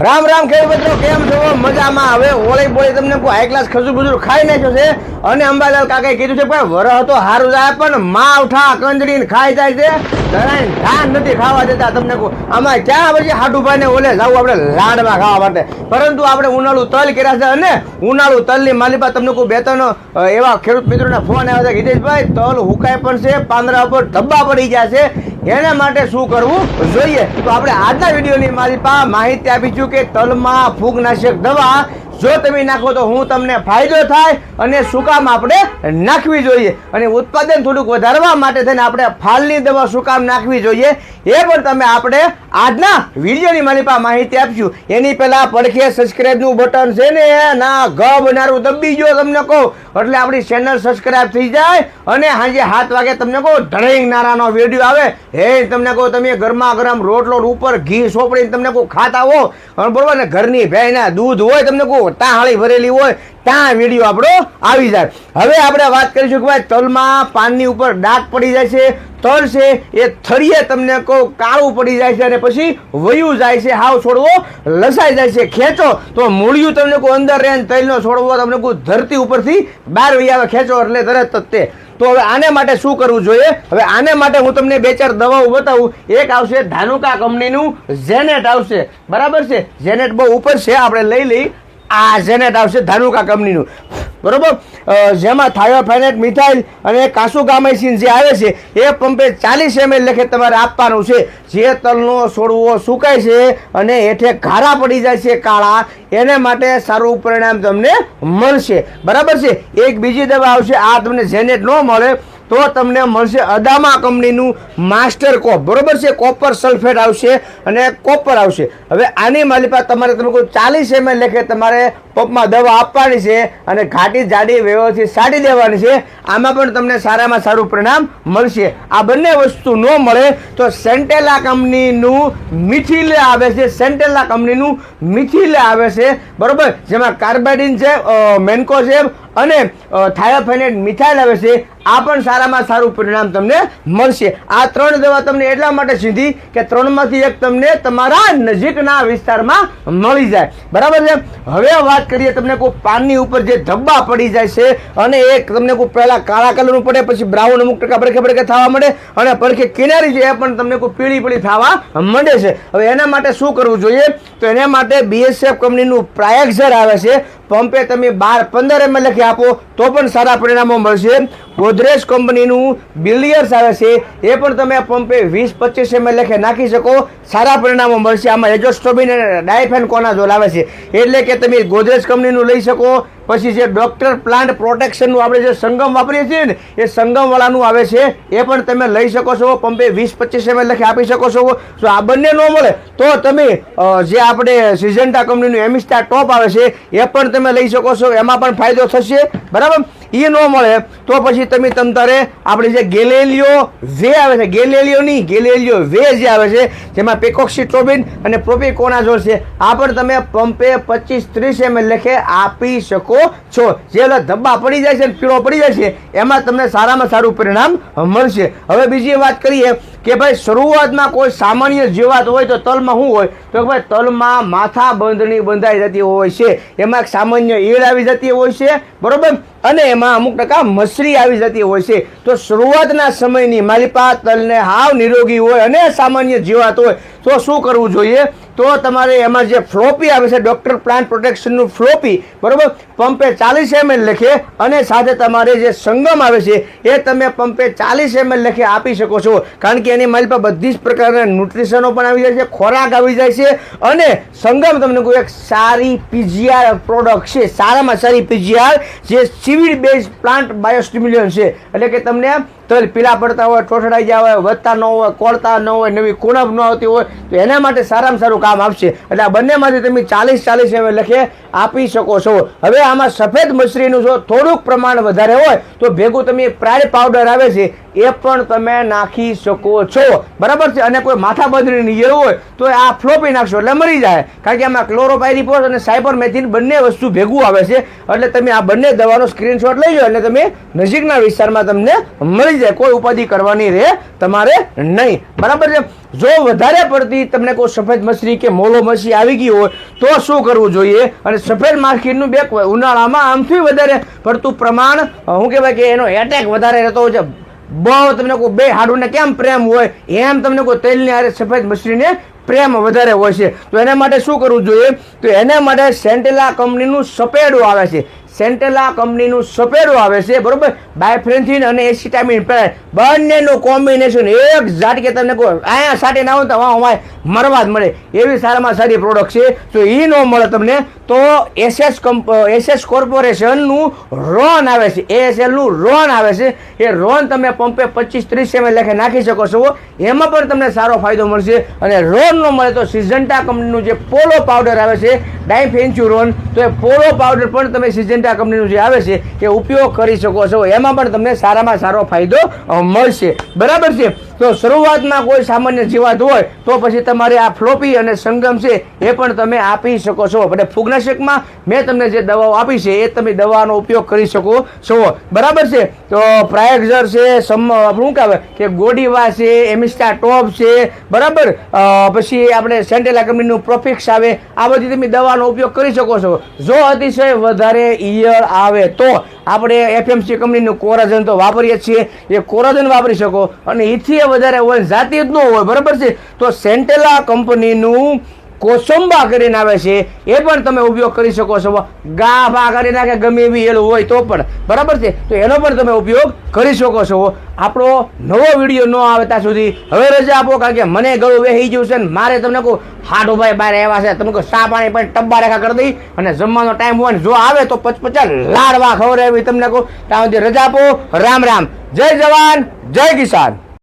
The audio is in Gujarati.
રામ રામ ખેડૂત મિત્રો, કેમ છો? મજામાં? હવે હોળી બોળી તમને કોઈ હાઈ ક્લાસ ખજૂર બુજુર ખાઈ નાખ્યો છે અને અંબાલાલ કાકાએ કીધું છે ભાઈ વરહ તો સારું જાય પણ માવઠા કંજડીને ખાઈ જાય છે, ધાન નથી ખાવા દેતા. તમને કહું આમાં ક્યાં પછી હાડુભાઈ ને ઓલે જવું આપણે લાડમાં ખાવા માટે, પરંતુ આપણે ઉનાળુ તલ કર્યા છે અને ઉનાળુ તલની માલિપા તમને કહું બે ત્રણ એવા ખેડૂત મિત્રોના ફોન આવ્યા છે. હિતેશભાઈ તલ હુકાય પણ છે, પાંદડા પર ધબ્બા પડી ગયા છે, એના માટે શું કરવું જોઈએ? તો આપણે આજના વિડીયોની માલિપા માહિતી આપીશું કે તલમાં ફૂગનાશક દવા જો તમે નાખો તો હું તમને ફાયદો થાય અને શું કામ આપણે નાખવી જોઈએ, અને ઉત્પાદન થોડુંક વધારવા માટે થઈને આપણે ફાલની દવા શું કામ નાખવી જોઈએ એ પણ તમે આપણે આજના વિડીયોની માલિપા માહિતી આપશું. એની પહેલા પડખે સબસ્ક્રાઇબનું બટન છે ને ના ગ બનારું દબી ગયો તમને કહું એટલે આપણી ચેનલ સબસ્ક્રાઇબ થઈ જાય અને સાંજે 7 વાગે તમને કહું ધણીંગ નારાનો વિડીયો આવે હે તમને કહું તમે ગરમા ગરમ રોટલો ઉપર ઘી સોપડીને તમને કહું ખાતા હો બરોબર ને, ઘરની ભેંના દૂધ હોય તમને કહું તાહાળી ભરેલી હોય ત્યાં વિડીયો આપણો આવી જાય. હવે આપણે વાત કરીશું કે ભાઈ તલમાં પાનની ઉપર ડાઘ પડી જાય છે, તલ છે એ થળીએ તમને કહું કાળું પડી જાય છે અને પછી વયું જાય છે, હાવ છોડવો લસાઈ જાય છે. ખેંચો તો મૂળિયું તમને કહું અંદર રહે, તલનો છોડવો તમને કહું ધરતી ઉપરથી બહાર વહી આવે, ખેંચો એટલે તરત જ તે. તો હવે આને માટે શું કરવું જોઈએ? હવે આને માટે હું તમને 2-4 દવાઓ બતાવું. એક આવશે ધાનુકા કંપનીનું ઝેનેટ આવશે, બરાબર છે, ઝેનેટ બહુ ઉપર છે, આપણે લઈ લઈ. આ ઝેનેટ આવશે ધાનુકા કંપનીનું, બરોબર, જેમાં થાયોફેનેટ મિથાઇલ અને કાસુગામાઇસિન જે આવે છે એ પંપે 40 ml લેખે તમારે આપવાનું છે. જે તલનો છોડવો સુકાય છે અને હેઠે ઘારા પડી જાય છે કાળા, એને માટે સારું પરિણામ તમને મળશે, બરાબર છે. એક બીજી દવા આવશે, આ તમને ઝેનેટ ન મળે તો તમને મળશે અદામા કંપનીનું માસ્ટર કોપ, બરોબર છે, કોપર સલ્ફેટ આવશે અને કોપર આવશે. હવે આની માલિપા તમારે તમે કોઈ 40 ml લેખે તમારે પંપમાં દવા આપવાની છે અને ઘાટી જાડી વ્યવસ્થિત સાડી દેવાની છે. આમાં પણ તમને સારામાં સારું પરિણામ મળશે. આ બંને વસ્તુ ન મળે તો સેન્ટેલા કંપનીનું મિથિલ આવે છે, સેન્ટેલા કંપનીનું મિથિલ આવે છે, બરોબર, જેમાં કાર્બાઇડિન છે, મેન્કો છે અને થાયોફેનેટ મિથાઇલ આવે છે. આ પણ સારામાં સારું પરિણામ તમને મળશે. આ 3 દવા તમને એટલા માટે સીધી કે 3માંથી એક તમને તમારા નજીકના વિસ્તારમાં મળી જાય, બરાબર છે. હવે વાત કરીએ તમને કોઈ પાનની ઉપર જે ધબ્બા પડી જાય છે અને એક તમને કોઈ પહેલા કાળા કલરનું પડે પછી બ્રાઉન અમુક ટકા પડખે થવા મળે અને પડખે કિનારી છે એ પણ તમને કોઈ પીળી થવા માંડે છે. હવે એના માટે શું કરવું જોઈએ? તો એના માટે BSF કંપનીનું પ્રાયક્ઝર આવે છે, પંપે તમે 12-15 ml લખી આપો તો પણ સારા પરિણામો મળશે. ગોદરેજ કંપનીનું બિલિયર્સ આવે છે, એ પણ તમે પંપે 20-25 ml લખે નાખી શકો, સારા પરિણામો મળશે. આમાં એઝોસ્ટ્રોબિન અને ડાયફેનકોનાઝોલ આવે છે, એટલે કે તમે ગોદરેજ કંપનીનું લઈ શકો. પછી જે ડોક્ટર પ્લાન્ટ પ્રોટેક્શનનું આપણે જે સંગમ વાપરીએ છીએ ને એ સંગમવાળાનું આવે છે, એ પણ તમે લઈ શકો છો, પંપે 20-25 ml લખી આપી શકો છો. જો આ બંને ન મળે તો તમે જે આપણે સિઝન્ટા કંપનીનું એમિસ્ટા ટોપ આવે છે એ પણ તમે લઈ શકો છો, એમાં પણ ફાયદો થશે, બરાબર. એ ન મળે તો પછી તમે તમતારે આપણે જે ગેલેલિયો વે આવે છે, ગેલેલિયો વે જે આવે છે જેમાં પેકોક્સિટ્રોબિન અને પ્રોપિકોનાઝોલ છે, આ પણ તમે પંપે 25-30 ml લખે આપી શકો છો. જે ધબ્બા પડી જાય છે, પીળો પડી જાય છે, એમાં તમને સારામાં સારું પરિણામ મળશે. હવે બીજી વાત કરીએ કે ભાઈ શરૂઆતમાં કોઈ સામાન્ય જીવાત હોય તો તલમાં શું હોય? તો ભાઈ તલમાં માથા બંધણી બંધાઈ જતી હોય છે, એમાં એક સામાન્ય ઈડ આવી જતી હોય છે, બરોબર, અને એમાં અમુક ટકા મસરી આવી જતી હોય છે. તો શરૂઆતના સમયની માલિપા તલને હાવ નિરોગી હોય અને સામાન્ય જીવાત હોય તો શું કરવું જોઈએ? તો તમારે એમાં જે ફ્લોપી આવે છે, ડોક્ટર પ્લાન્ટ પ્રોટેક્શનનું ફ્લોપી, બરોબર, પંપે 40 ml લખે અને સાથે તમારે જે સંગમ આવે છે એ તમે પંપે 40 ml લખે આપી શકો છો, કારણ કે એની માલિપા બધી જ પ્રકારના ન્યુટ્રિશનો પણ આવી જાય છે, ખોરાક આવી જાય છે અને સંગમ તમને કોઈ એક સારી PGR પ્રોડક્ટ છે, સારામાં સારી PGR જે સીવીડ બેઝ પ્લાન્ટ બાયોસ્ટિમ્યુલન્ટ છે, એટલે કે તમને તલ પીળા પડતા હોય, ઠોઠડાઈ ગયા હોય, વધતા ન હોય, કોળતા ન હોય, નવી કુણપ ન આવતી હોય તો એના માટે સારામાં સારું કામ આપશે. એટલે આ બંનેમાંથી તમે 40 ml લખે આપી શકો છો. હવે આમાં સફેદ મસરીનું જો થોડુંક પ્રમાણ વધારે હોય તો ભેગું તમે પ્રાય પાવડર આવે છે એ પણ તમે નાખી શકો છો, બરાબર છે. અને કોઈ માથા બદરીની ઈયળ હોય તો આ ફ્લોપી નાખશો એટલે મરી જાય, કારણ કે આમાં ક્લોરોપાયરીફોસ અને સાયપરમેથિન બંને વસ્તુ ભેગું આવે છે. એટલે તમે આ બંને દવાનો સ્ક્રીનશોટ લઈ જાઓ એટલે તમે નજીકના વિસ્તારમાં તમને મળી જાય, કોઈ ઉપાધિ કરવાની રહે તમારે નહીં, બરાબર છે. જો વધારે પડતી તમને કોઈ સફેદ મછલી કે મોલો મચ્છી આવી ગઈ હોય તો શું કરવું જોઈએ? અને સફેદ માખીનું બે ઉનાળામાં આમથી વધારે પડતું પ્રમાણ શું કહેવાય કે એનો એટેક વધારે રહેતો હોય છે. બહુ તમને કોઈ બે હાડુને કેમ પ્રેમ હોય એમ તમને કોઈ તેલની હારે સફેદ મછલીને પ્રેમ વધારે હોય છે. તો એના માટે શું કરવું જોઈએ? તો એના માટે સેન્ટેલા કંપનીનું સફેડું આવે છે, સેન્ટેલા કંપનીનું સફેડું આવે છે, બરોબર. બાયફ્રેન્થિન અને એસિટામિન બંનેનું કોમ્બિનેશન એક ઝાટ કે તમને કોઈ અહીંયા સાટી ના હોય તો અમારે મરવા જ મળે એવી સારામાં સારી પ્રોડક્ટ છે. તો એ ન મળે તમને તો એસએસ કોર્પોરેશનનું રોન આવે છે, એએસએલનું રોન આવે છે. એ રોન તમે પંપે 25-30 ml લેખે નાખી શકો છો, એમાં પણ તમને સારો ફાયદો મળશે. અને રોન ન મળે તો સિઝન્ટા કંપનીનું જે પોલો પાવડર આવે છે ડાયફેન્ચ્યુરોન, તો એ પોલો પાવડર પણ તમે સિઝન્ટા કંપનીનું જે આવે છે એ ઉપયોગ કરી શકો છો, એમાં પણ તમને સારામાં સારો ફાયદો મળશે, બરાબર છે. તો શરૂઆતમાં કોઈ સામાન્ય જીવાત હોય તો પછી તમારે આ ફ્લોપી અને સંગમ છે એ પણ તમે આપી શકો છો. એટલે ફૂગનાશકમાં મેં તમને જે દવાઓ આપી છે એ તમે દવાનો ઉપયોગ કરી શકો છો, બરાબર છે. તો પ્રાયક્ઝર છે, શું કહેવાય કે ગોડીવા છે, એમિસ્ટા ટોપ છે, બરાબર. પછી આપણે સેન્ટેલા કંપનીનું પ્રોફિક્સ આવે, આ બધી તમે દવાનો ઉપયોગ કરી શકો છો. જો અતિશય વધારે ઈયળ આવે તો આપણે એફએમસી કંપનીનું કોરાજન તો વાપરીએ છીએ, એ કોરાજન વાપરી શકો. અને એથી વધારે હોય જાતિ જ ન હોય, બરાબર છે, તો સેન્ટેલા કંપનીનું કોસંબા કરીને આવે છે એ પણ તમે ઉપયોગ કરી શકો છો. ગા ભા કરી નાખે ગમે એવી એલ હોય તો પણ, બરાબર છે, તો એનો પણ તમે ઉપયોગ કરી શકો છો. આપણો નવો વિડીયો ન આવે ત્યાં સુધી હવે રજા આપો, કારણ કે મને ગળું વેહી ગયું છે ને મારે તમને કહું હાડો ભાઈ બહાર આવ્યા છે, તમે કહો ચા પાણી પણ ટબ્બા રેખા કરી દઈ અને જમવાનો ટાઈમ હોય ને જો આવે તો 50 લાડવા ખવડાવી તમને કહું. ત્યાં સુધી રજા આપો. રામ રામ, જય જવાન જય કિસાન.